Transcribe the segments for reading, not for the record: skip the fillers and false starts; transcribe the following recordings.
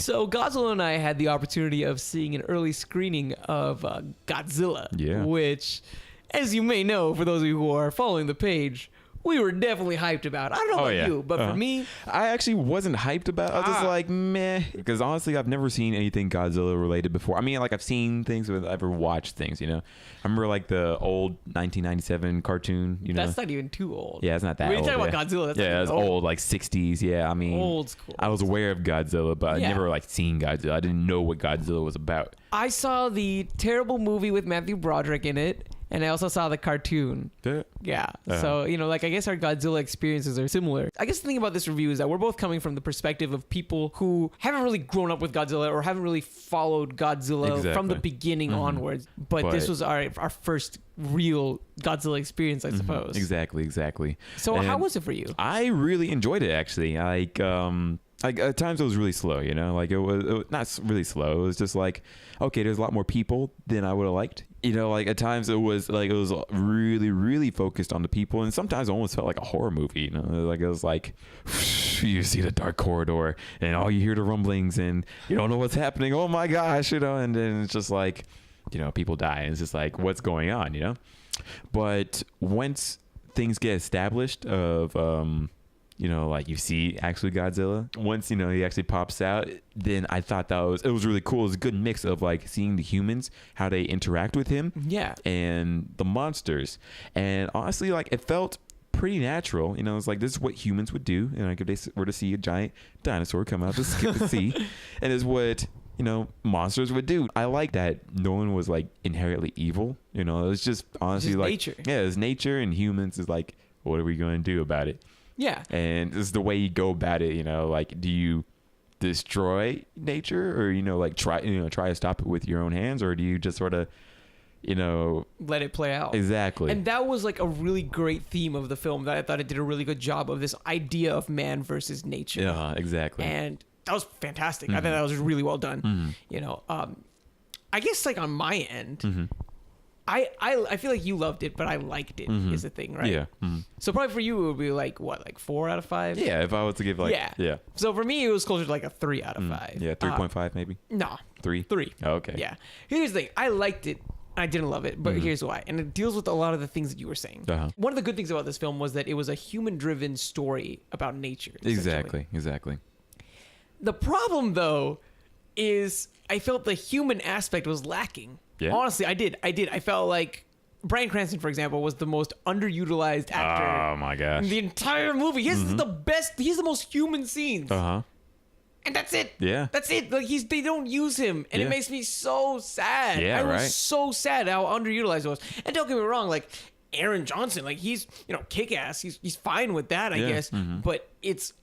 So Godzilla and I had the opportunity of seeing an early screening of Godzilla, which, as you may know, for those of you who are following the page, we were definitely hyped about. I don't know about you, but for me, I actually wasn't hyped about it. I was just like, meh. Because honestly, I've never seen anything Godzilla related before. I mean, like, I've seen things, but I've never watched things, you know? I remember, like, the old 1997 cartoon, you know? That's not even too old. Yeah, it's not that old. When you talk about Godzilla, that's it's old, like 60s. Yeah, I mean, old school. I was aware of Godzilla, but I never, like, seen Godzilla. I didn't know what Godzilla was about. I saw the terrible movie with Matthew Broderick in it. And I also saw the cartoon. Yeah. So, you know, like, I guess our Godzilla experiences are similar. I guess the thing about this review is that we're both coming from the perspective of people who haven't really grown up with Godzilla or haven't really followed Godzilla from the beginning onwards. But this was our first real Godzilla experience, I suppose. Exactly. So how was it for you? I really enjoyed it, actually. Like at times it was really slow, you know, like it was not really slow. It was just like, okay, there's a lot more people than I would have liked. You know, like at times it was really, really focused on the people. And sometimes it almost felt like a horror movie, you know, like it was like, you see the dark corridor and all you hear the rumblings and you don't know what's happening. Oh my gosh, you know, and then it's just like, you know, people die and it's just like, what's going on, you know? But once things get established of, you know, like you see actually Godzilla, once, you know, he actually pops out, then I thought that it was really cool. It was a good mix of like seeing the humans, how they interact with him, and the monsters. And honestly, like it felt pretty natural. You know, it's like this is what humans would do. You know, like if they were to see a giant dinosaur come out of the sea, and it's what, you know, monsters would do. I like that no one was like inherently evil. You know, it's just honestly just like nature. Yeah, it's nature, and humans is like, what are we going to do about it? Yeah. And this is the way you go about it, you know, like, do you destroy nature or, you know, like try to stop it with your own hands, or do you just sort of, you know, let it play out? Exactly. And that was like a really great theme of the film that I thought it did a really good job of, this idea of man versus nature. Yeah, exactly. And that was fantastic. I thought that was really well done. You know, I guess like on my end, I feel like you loved it, but I liked it is the thing, right? Yeah. So probably for you, it would be like, what, like 4 out of 5? Yeah, if I was to give like, yeah. So for me, it was closer to like a 3 out of 5. Yeah, 3.5 maybe? No. 3? 3. Oh, okay. Yeah. Here's the thing. I liked it. I didn't love it, but here's why. And it deals with a lot of the things that you were saying. One of the good things about this film was that it was a human-driven story about nature. Exactly. The problem, though, is I felt the human aspect was lacking. Yeah. Honestly, I did. I felt like Bryan Cranston, for example, was the most underutilized actor. Oh my gosh! In the entire movie, he has the best. He has the most human scenes. And that's it. Yeah. That's it. Like they don't use him, and it makes me so sad. Yeah, I was so sad how underutilized it was. And don't get me wrong, like Aaron Johnson, like he's, you know, kick ass. He's fine with that, I guess. But it's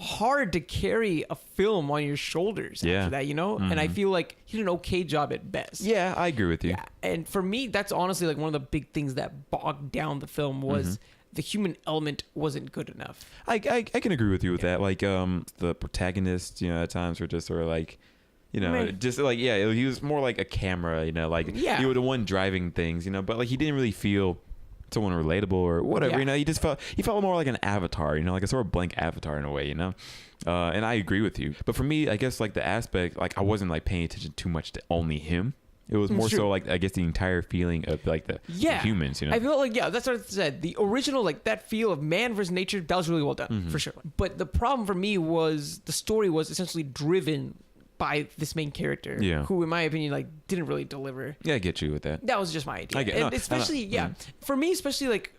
hard to carry a film on your shoulders after that, you know? And I feel like he did an okay job at best. Yeah, I agree with you. Yeah. And for me, that's honestly like one of the big things that bogged down the film was the human element wasn't good enough. I can agree with you with that. Like the protagonist, you know, at times were just sort of like, you know, just like, he was more like a camera, you know, like you were the one driving things, you know, but like he didn't really feel someone relatable or whatever, you know. He felt more like an avatar, you know, like a sort of blank avatar in a way, you know. And I agree with you, but for me, I guess like the aspect, like I wasn't like paying attention too much to only him. It was more so like, I guess, the entire feeling of like the humans, you know. I feel like that's what I said. The original, like that feel of man versus nature, that was really well done for sure. But the problem for me was the story was essentially driven by this main character, who, in my opinion, like didn't really deliver. Yeah, I get you with that. That was just my idea. And especially, for me, especially like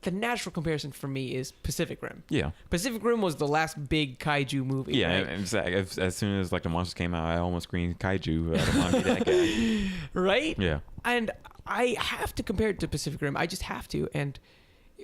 the natural comparison for me is Pacific Rim. Yeah, Pacific Rim was the last big kaiju movie. Yeah, right? As soon as like the monsters came out, I almost screamed kaiju. I don't want to be that guy. Right? Yeah. And I have to compare it to Pacific Rim. I just have to. And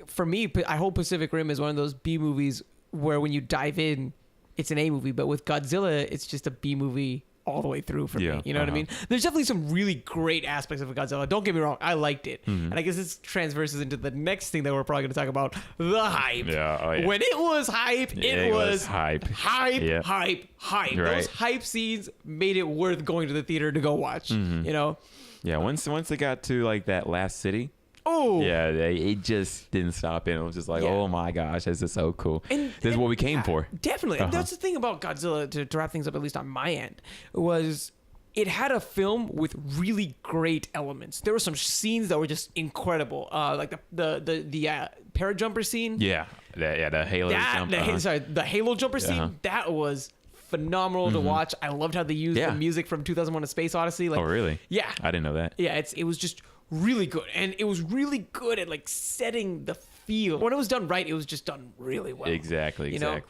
for me, I hope Pacific Rim is one of those B movies where when you dive in, it's an A movie, but with Godzilla, it's just a B movie all the way through for me. You know what I mean? There's definitely some really great aspects of Godzilla. Don't get me wrong. I liked it. And I guess this transverses into the next thing that we're probably going to talk about, the hype. Yeah. When it was hype, it was hype. Hype. Right. Those hype scenes made it worth going to the theater to go watch, you know? Yeah, once they got to like that last city, Oh Yeah, it just didn't stop. And it was just like, Yeah. oh my gosh, this is so cool. And This is what we came for. Definitely. Uh-huh. That's the thing about Godzilla, to wrap things up, at least on my end, was it had a film with really great elements. There were some scenes that were just incredible. Like the parajumper scene. Yeah, the Halo jump. The Halo jumper scene. Uh-huh. That was phenomenal to watch. I loved how they used Yeah. the music from 2001: A Space Odyssey. Like, Oh, really? Yeah. I didn't know that. Yeah, it was just really good, and it was really good at like setting the feel. When it was done right, it was just done really well. Exactly. You know?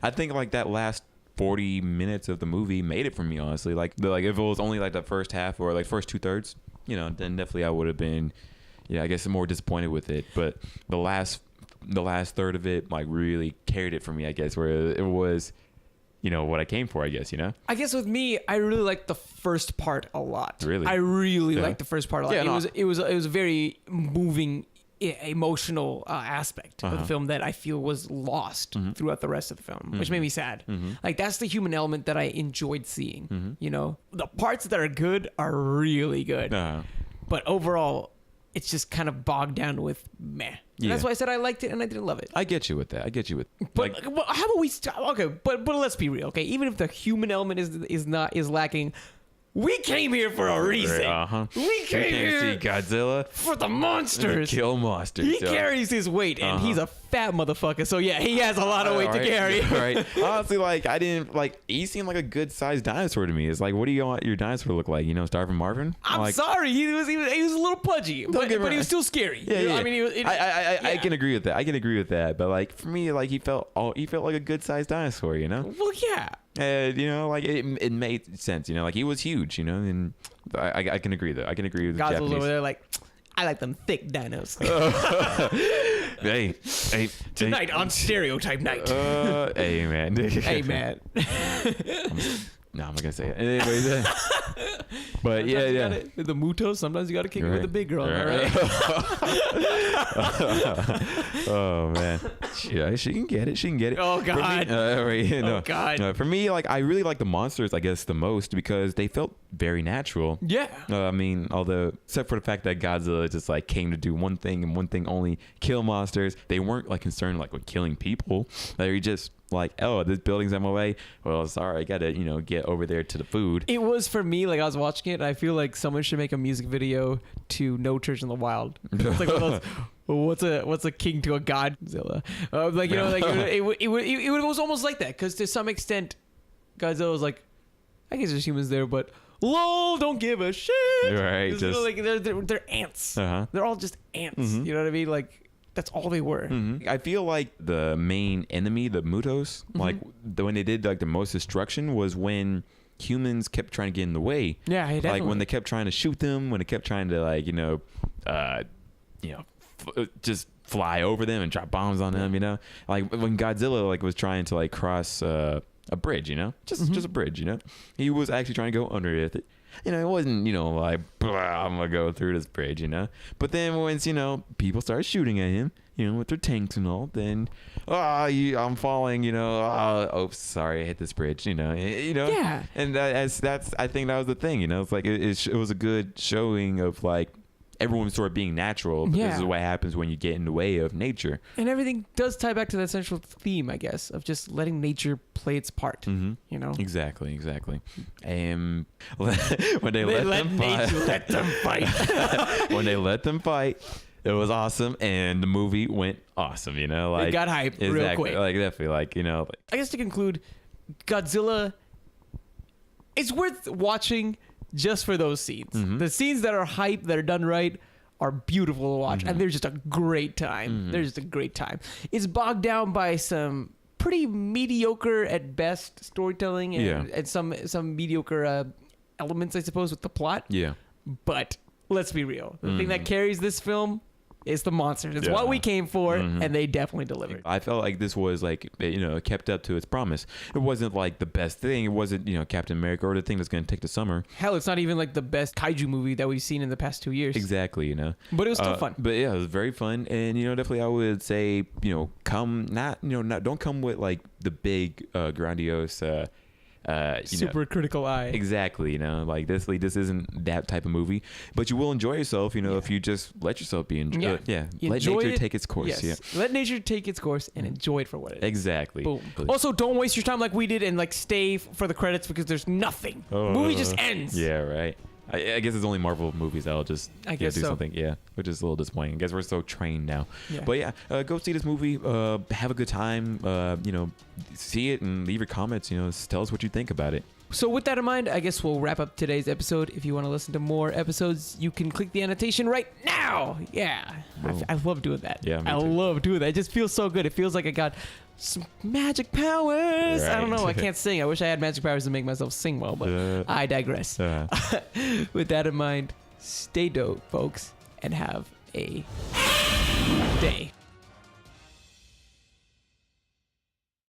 I think like that last 40 minutes of the movie made it for me, honestly. Like if it was only like the first half or like first 2/3, then definitely I would have been, I guess more disappointed with it. But the last third of it like really carried it for me, I guess, where it was, what I came for, I guess, I guess with me, I really liked the first part a lot. Really? I really Yeah. liked the first part a lot. Yeah, it was a very moving, emotional aspect of the film that I feel was lost throughout the rest of the film, which made me sad. Like, that's the human element that I enjoyed seeing. The parts that are good are really good, but overall, it's just kind of bogged down with meh. And that's Yeah. why I said I liked it and I didn't love it. I get you with that. But how about we stop? Okay, but let's be real. Okay, even if the human element is lacking, we came here for a reason. We came here see Godzilla for the monsters. kill monsters. He carries his weight, and he's a fat motherfucker. So yeah, he has a lot of weight to carry. Right. Honestly, like I didn't like. He seemed like a good sized dinosaur to me. It's like, what do you want your dinosaur to look like? Starving Marvin? I'm sorry, he was a little pudgy, but get me he was wrong. still scary. Yeah. I mean, I can agree with that. I can agree with that. But like for me, like he felt like a good sized dinosaur. Well, yeah. And like it made sense. Like he was huge. And I can agree that I can agree with the Godzilla's Japanese. over there like, I like them thick dinos. Hey, Tonight on Stereotype Night. hey man. Hey man. No, I'm not gonna say it. Anyways, but Sometimes you gotta- with the Mutos, sometimes you gotta kick it with the big girl. Right. Right? Oh man, she can get it. She can get it. Oh For me, God. no, God. No, for me, like I really like the monsters, I guess, the most because they felt very natural. Yeah. I mean, although except for the fact that Godzilla just like came to do one thing and one thing only, kill monsters. They weren't like concerned like with killing people. They were just like, oh, this building's on my way. Well, sorry, I gotta get over there to the food. It was for me, like I was watching it, and I feel like someone should make a music video to No Church in the Wild. It's like one of those, what's a king to a Godzilla? It was almost like that, because to some extent, Godzilla was like, I guess there's humans there, but lol, don't give a shit. Right, Just, like they're ants. They're all just ants. You know what I mean? Like that's all they were. I feel like the main enemy, the Mutos, like when they did like the most destruction was when humans kept trying to get in the way. Yeah, definitely. Like when they kept trying to shoot them, when they kept trying to like just fly over them and drop bombs on them. Like when Godzilla like was trying to like cross a bridge. Just a bridge. He was actually trying to go underneath it. It wasn't, like, I'm going to go through this bridge, But then once, people started shooting at him, with their tanks and all, then, I'm falling, oh, sorry, I hit this bridge, Yeah. And I think that was the thing, It's like, it was a good showing of, like, everyone sort of being natural. But this is what happens when you get in the way of nature. And everything does tie back to that central theme, I guess, of just letting nature play its part. Exactly. And when they let them fight, when they let them fight, it was awesome, and the movie went awesome. Like it got hyped real quick. Like definitely, like I guess to conclude, Godzilla, it's worth watching just for those scenes. The scenes that are hype, that are done right, are beautiful to watch, and they're just a great time. They're just a great time. It's bogged down by some pretty mediocre at best storytelling and some mediocre elements, I suppose, with the plot. Yeah. But let's be real. The thing that carries this film is the monsters. It's what we came for, and they definitely delivered. I felt like this was like, kept up to its promise. It wasn't like the best thing. It wasn't, Captain America or the thing that's going to take the summer. Hell, it's not even like the best kaiju movie that we've seen in the past 2 years. Exactly, But it was still fun. But yeah, it was very fun. And, definitely I would say, don't come with like the big, grandiose, super critical eye. Exactly, like this isn't that type of movie, but you will enjoy yourself, if you just let yourself be enjoy. Let nature take its course. Yes. Yeah, let nature take its course and enjoy it for what it is. exactly. Boom. Also, don't waste your time like we did and like stay for the credits because there's nothing. Movie just ends. Yeah, right. I guess it's only Marvel movies that'll just do something. Yeah, which is a little disappointing. I guess we're so trained now. Yeah. But yeah, go see this movie. Have a good time. See it and leave your comments. Tell us what you think about it. So with that in mind, I guess we'll wrap up today's episode. If you want to listen to more episodes, you can click the annotation right now. Yeah. I love doing that. Yeah, I love doing that. It just feels so good. It feels like I got some magic powers. Right. I don't know. I can't sing. I wish I had magic powers to make myself sing well, but I digress. With that in mind, stay dope, folks, and have a day.